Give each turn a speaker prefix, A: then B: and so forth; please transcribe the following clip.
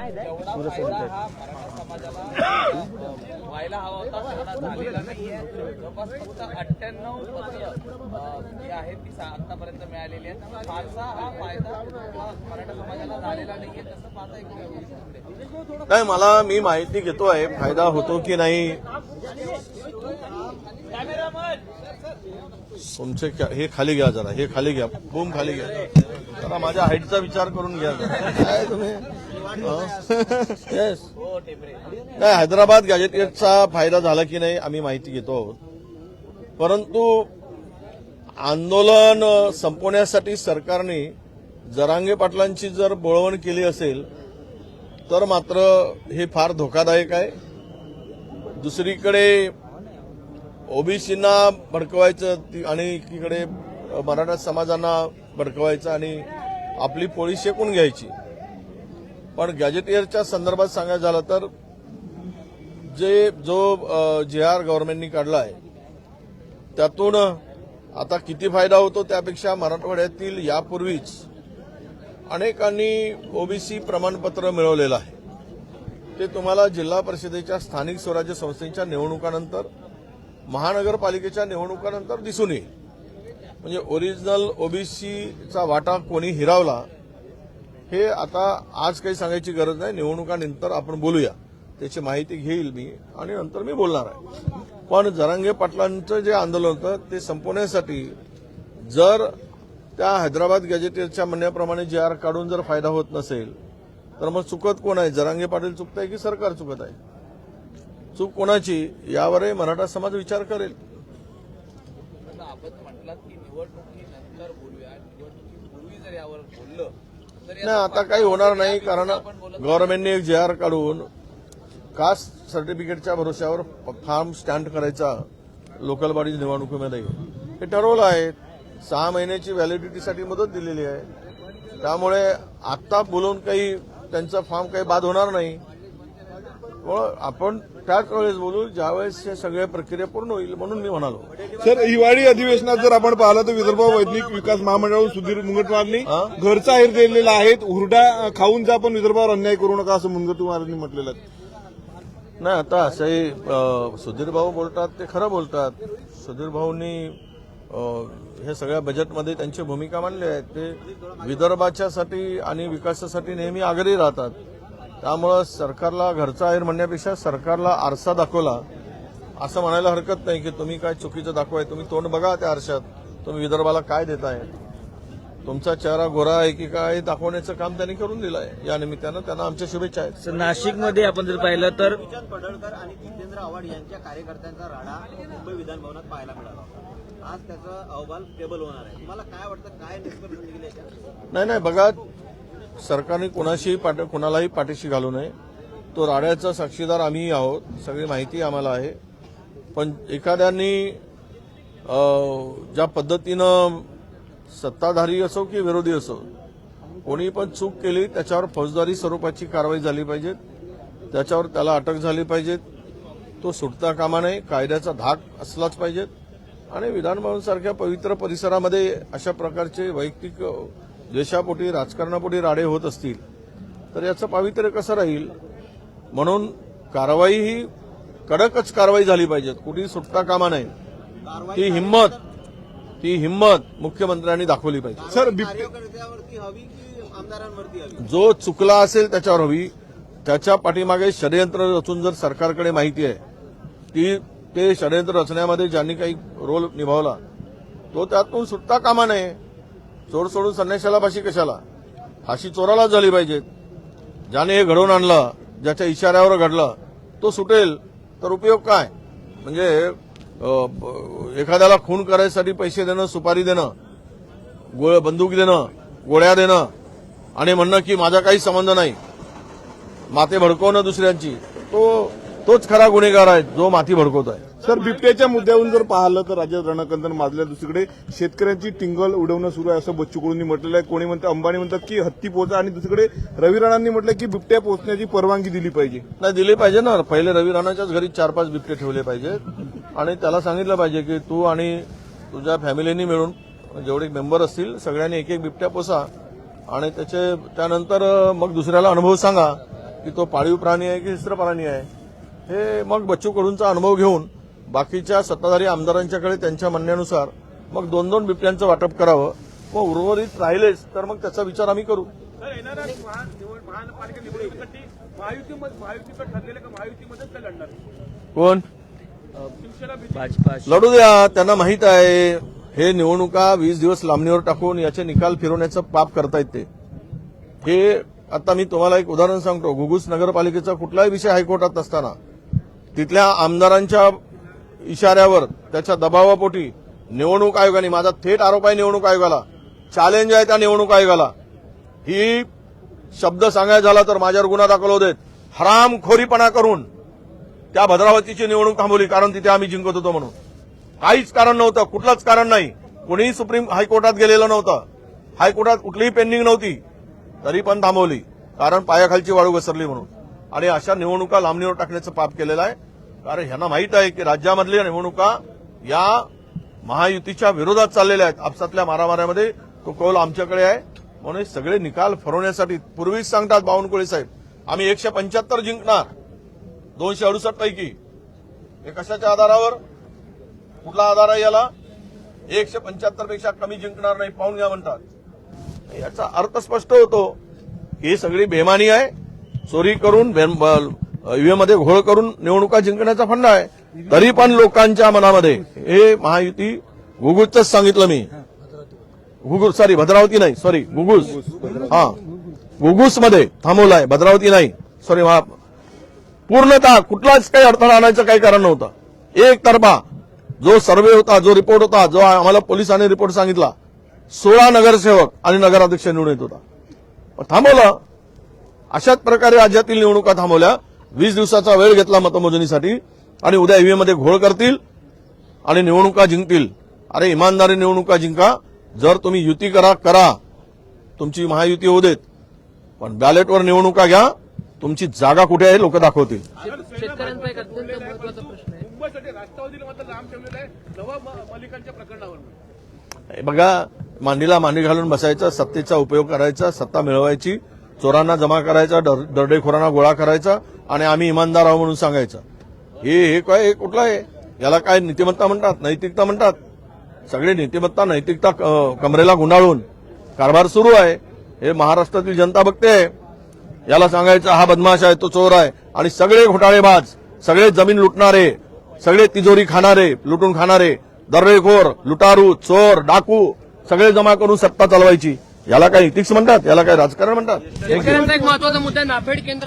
A: जेवढा फायदा हा मराठा समाजाला व्हायला हवा होता तेवढा झालेला नाहीये. जवळपास फक्त 98 पत्र जी आहेत ती आतापर्यंत मिळालेली आहेत. फारसा हा फायदा मराठा समाजाला झालेला नाहीये तसं पाहता येईल.
B: नाही, मी माहिती घेतोय फायदा होतो की नाही. तुमचे हे खाली घ्या जरा, हे खाली घ्या, बूम खाली घ्या जरा, माझ्या हाईटचा विचार करून घ्या काय तुम्ही. येस, नाही, हैदराबाद गॅजेटियरचा फायदा झाला की नाही आम्ही माहिती घेतो आहोत. परंतु आंदोलन संपवण्यासाठी सरकारने जरांगे पाटलांची जर बोळवण केली असेल तर मात्र हे फार धोकादायक आहे. दुसरीकडे ओबीसींना भडकवायचं आणि एकीकडे मराठा समाजांना भडकवायचं आणि आपली पोळी शेकून घ्यायची. पण गॅजेटियरच्या संदर्भात सांगायचं झालं तर जो JR गव्हर्नमेंटनी काढला आहे त्यातून आता किती फायदा होतो त्यापेक्षा मराठवाड्यातील यापूर्वीच अनेकांनी ओबीसी प्रमाणपत्र मिळवलेलं आहे. ते तुम्हाला जिल्हा परिषदेच्या स्थानिक स्वराज्य संस्थेच्या निवडणुकानंतर, महानगरपालिकेच्या निवडणुकानंतर दिसून येईल. म्हणजे ओरिजिनल ओबीसीचा वाटा कोणी हिरावला हे आता आज काही सांगायची गरज नाही. निवडणुकानंतर आपण बोलूया, त्याची माहिती घेईल मी आणि नंतर मी बोलणार आहे. पण जरांगे पाटलांचं जे आंदोलन होतं ते संपवण्यासाठी जर त्या हैदराबाद गॅजेटियरच्या म्हणण्याप्रमाणे JR काढून जर फायदा होत नसेल तर मग चुकत कोण आहे? जरांगे पाटील चुकत आहे की सरकार चुकत आहे? चूक कोणाची यावरही मराठा समाज विचार करेल.
A: आपण म्हटलं की निवडणुकीनंतर बोलूया, निवडणुकीपूर्वी जर यावर बोललं तर
B: नाही, आता काही होणार नाही. कारण गव्हर्नमेंटने एक JR काढून कास्ट सर्टिफिकेटच्या भरोश्यावर फॉर्म स्टॅम्प करायचा लोकल बॉडी निवडणुकीमध्ये हे ठरवलं आहे. 6 महिन्याची व्हॅलिडिटीसाठी मुदत दिलेली आहे. त्यामुळे आत्ता बोलून काही त्यांचा फॉर्म काही बाद होणार नाही. आपण त्याच वेळेस बोलू ज्यावेळेस हे सगळ्या प्रक्रिया पूर्ण होईल म्हणून मी म्हणालो.
C: सर, हिवाळी अधिवेशनात जर आपण पाहिलं तर विदर्भ वैज्ञानिक विकास महामंडळाकडून सुधीर मुनगंटीवारांनी घरचा आहेर दिलेला आहे. हुरडा खाऊन जा पण विदर्भावर अन्याय करू नका असं मुनगंटीवारांनी म्हटलेलं आहे.
B: नाही, आता असंही सुधीर भाऊ बोलतात ते खरं बोलतात. सुधीर भाऊंनी हे सगळ्या बजेटमध्ये त्यांची भूमिका मांडली आहे. ते विदर्भाच्यासाठी आणि विकासासाठी नेहमी आग्रही राहतात. त्यामुळं सरकारला घरचा आहेर म्हणण्यापेक्षा सरकारला आरसा दाखवला असं म्हणायला हरकत नाही की तुम्ही काय चुकीचं दाखवाय. तुम्ही तोंड बघा त्या आरशात, तुम्ही विदर्भाला काय देताय, तुमचा चेहरा गोरा आहे की काय दाखवण्याचं काम त्यांनी करून दिलं आहे. या निमित्तानं त्यांना आमच्या शुभेच्छा आहेत.
D: नाशिकमध्ये आपण जर पाहिलं तर
E: विजन पडळकर आणि जितेंद्र आव्हाड यांच्या कार्यकर्त्यांचा राडा मुंबई विधान भवनात पाहायला मिळाला. आज त्याचा अहवाल टेबल होणार आहे. तुम्हाला काय वाटतं, काय निष्कर्ष निघेल याच्यात?
B: नाही, बघा, सरकारने कुणालाही पाठीशी घालू नये. तो राड्याचा साक्षीदार आम्ही आहोत, सगळी माहिती आम्हाला आहे. पण एखाद्यांनी ज्या पद्धतीनं सत्ताधारी असो की विरोधी असो कोणी पण चूक केली त्याच्यावर फौजदारी स्वरूपाची कारवाई झाली पाहिजे. त्याच्यावर त्याला अटक झाली पाहिजे. तो सुटता कामा नये. कायद्याचा धाक असलाच पाहिजे. आणि विधानभवनसारख्या पवित्र परिसरामध्ये अशा प्रकारचे वैयक्तिक द्वेषापोटी, राजकारणापोटी राडे होत असतील तर याचं पावित्र्य कसं राहील? म्हणून कारवाई ही कडकच कारवाई झाली पाहिजे. कुठेही सुटता कामा नये. ती हिंमत मुख्यमंत्र्यांनी दाखवली पाहिजे.
C: सर,
E: कार्यकर्त्यावरती हवी की आमदारांवरती हवी?
B: जो चुकला असेल त्याच्यावर हवी. त्याच्या पाठीमागे षडयंत्र रचून जर सरकारकडे माहिती आहे ते षडयंत्र रचण्यामध्ये ज्यांनी काही रोल निभावला तो त्यातून सुटता कामा नये. चोर सोडून संन्याशाला फाशी कशाला? फाशी चोरालाच झाली पाहिजे. ज्याने हे घडवून आणलं, ज्याच्या इशाऱ्यावर घडलं तो सुटेल तर उपयोग काय? म्हणजे एखाद्याला खून करायसाठी पैसे देणं, सुपारी देणं, बंदूक देणं, गोळ्या देणं आणि म्हणणं की माझा काही संबंध नाही, माते भडकवणं दुसऱ्यांची, तोच खरा गुन्हेगार आहे जो माती भडकवत आहे.
C: सर, बिबट्याच्या मुद्द्यावरून जर पाहिलं तर राज्यात रणकंदन माजल्या. दुसरीकडे शेतकऱ्यांची टिंगल उडवणं सुरू आहे असं बच्चू कडूंनी म्हटलेलं आहे. कोणी म्हणतं, अंबानी म्हणतात की हत्ती पोचा. आणि दुसरीकडे रवी राणांनी म्हटलं की बिबट्या पोचण्याची परवानगी दिली पाहिजे.
B: नाही, दिली पाहिजे ना. पहिले रवी राणाच्याच घरी 4-5 बिबटे ठेवले पाहिजेत आणि त्याला सांगितलं पाहिजे की तू आणि तुझ्या फॅमिलीनी मिळून जेवढे मेंबर असतील सगळ्यांनी एक बिबट्या पोसा आणि त्यानंतर मग दुसऱ्याला अनुभव सांगा की तो पाळीव प्राणी आहे की हिस्र प्राणी आहे, हे मग बच्चू कडूंचा अनुभव घेऊन बाकीच्या सत्ताधारी आमदारांच्याकडे त्यांच्या म्हणण्यानुसार मग 2-2 बिबट्यांचं वाटप करावं. व उर्वरित राहिलेच तर मग त्याचा विचार आम्ही करू.
F: तर येणाऱ्या महानगरपालिका निवडणुकीसाठी महायुतीचं ठरलेलं का महायुतीमध्येच ते लढणार?
B: कोण
F: शिवसेना
D: भाजपा
B: लढू द्या, त्यांना माहित आहे हे निवडणुका 20 दिवस लांबणीवर टाकून याचे निकाल फिरवण्याचं पाप करतायत ते. हे आता मी तुम्हाला एक उदाहरण सांगतो. घुगुस नगरपालिकेचा कुठलाही विषय हायकोर्टात असताना तिथल्या आमदारांच्या इशाऱ्यावर त्याच्या दबावापोटी निवडणूक आयोगाने, माझा थेट आरोप आहे निवडणूक आयोगाला, चॅलेंज आहे त्या निवडणूक आयोगाला, ही शब्द सांगायचा झाला तर माझ्यावर गुन्हा दाखल होऊ देत, हरामखोरीपणा करून त्या भद्रावतीची निवडणूक थांबवली. कारण तिथे आम्ही जिंकत होतो म्हणून. काहीच कारण नव्हतं, कुठलंच कारण नाही. कोणीही सुप्रीम हायकोर्टात गेलेलं नव्हतं, हायकोर्टात कुठलीही पेंडिंग नव्हती, तरी पण थांबवली कारण पायाखालची वाळू घसरली म्हणून. आणि अशा निवडणुका लांबणीवर टाकण्याचं पाप केलेलं आहे. कारण ह्यांना माहित आहे की राज्यामधल्या निवडणुका या महायुतीच्या विरोधात चाललेल्या आहेत. आपसातल्या मारामाऱ्यामध्ये तो कौल आमच्याकडे आहे. म्हणून सगळे निकाल फरवण्यासाठी पूर्वीच सांगतात बावनकुळे साहेब, आम्ही 175 जिंकणार 268 पैकी. हे कशाच्या आधारावर, कुठला आधार आहे याला? 175 पेक्षा कमी जिंकणार नाही, पाहून घ्या म्हणतात. याचा अर्थ स्पष्ट होतो ही सगळी बेमानी आहे. चोरी करून ईव्हीएम मध्ये घोळ करून निवडणुका जिंकण्याचा फंडा आहे. तरी पण लोकांच्या मनामध्ये हे महायुती, घुगुसच सांगितलं मी, भद्रावती नाही, सॉरी घुगुस, घुगुस मध्ये थांबवलाय, भद्रावती नाही, सॉरी. पूर्णतः कुठलाच काही अडथळा आणायचं काही कारण नव्हतं. एकतर्फा जो सर्व्हे होता, जो रिपोर्ट होता, जो आम्हाला पोलिसांनी रिपोर्ट सांगितला, 16 नगरसेवक आणि नगराध्यक्ष निवडून येत होता, पण थांबवलं. अशाच प्रकारे राज्यातील निवडणुका थांबवल्या. 20 दिवसाचा वेळ घेतला मतमोजणीसाठी आणि उद्या ईव्हीएम मध्ये घोळ करतील आणि निवडणुका जिंकतील. अरे इमानदारी निवडणुका जिंका. जर तुम्ही युती करा, तुमची महायुती होऊ देत, पण बॅलेटवर निवडणुका घ्या. तुमची जागा कुठे आहे लोक दाखवतील.
F: शेतकऱ्यांचा एक अत्यंत महत्वाचा प्रश्न आहे. मुंबईसाठी राष्ट्रवादीला मात्र लांब ठेवलेलं आहे नवाब मलिकांच्या प्रकरणावर.
B: हे बघा, मांडीला मांडी घालून बसायचा, सत्तेचा उपयोग करायचा, सत्ता मिळवायची, चोरांना जमा करायचा, दरोडेखोरांना गोळा करायचा आणि आम्ही इमानदार आहोत म्हणून सांगायचं. हे काय, हे कुठलं आहे? याला काय नीतिमत्ता म्हणतात, नैतिकता म्हणतात? सगळे नीतिमत्ता, नैतिकता कमरेला गुंडाळून कारभार सुरू आहे. हे महाराष्ट्रातील जनता बघते. याला सांगायचं हा बदमाश आहे, तो चोर आहे, आणि सगळे घोटाळेबाज, सगळे जमीन लुटणारे, सगळे तिजोरी खाणारे, लुटून खाणारे, दरोडेखोर, लुटारू, चोर, डाकू सगळे जमा करून सत्ता चालवायची. याला काय इथिक्स म्हणतात? याला काय राजकारण म्हणतात?
F: शेतकऱ्यांचा एक महत्वाचा मुद्दा नाफेड केंद्र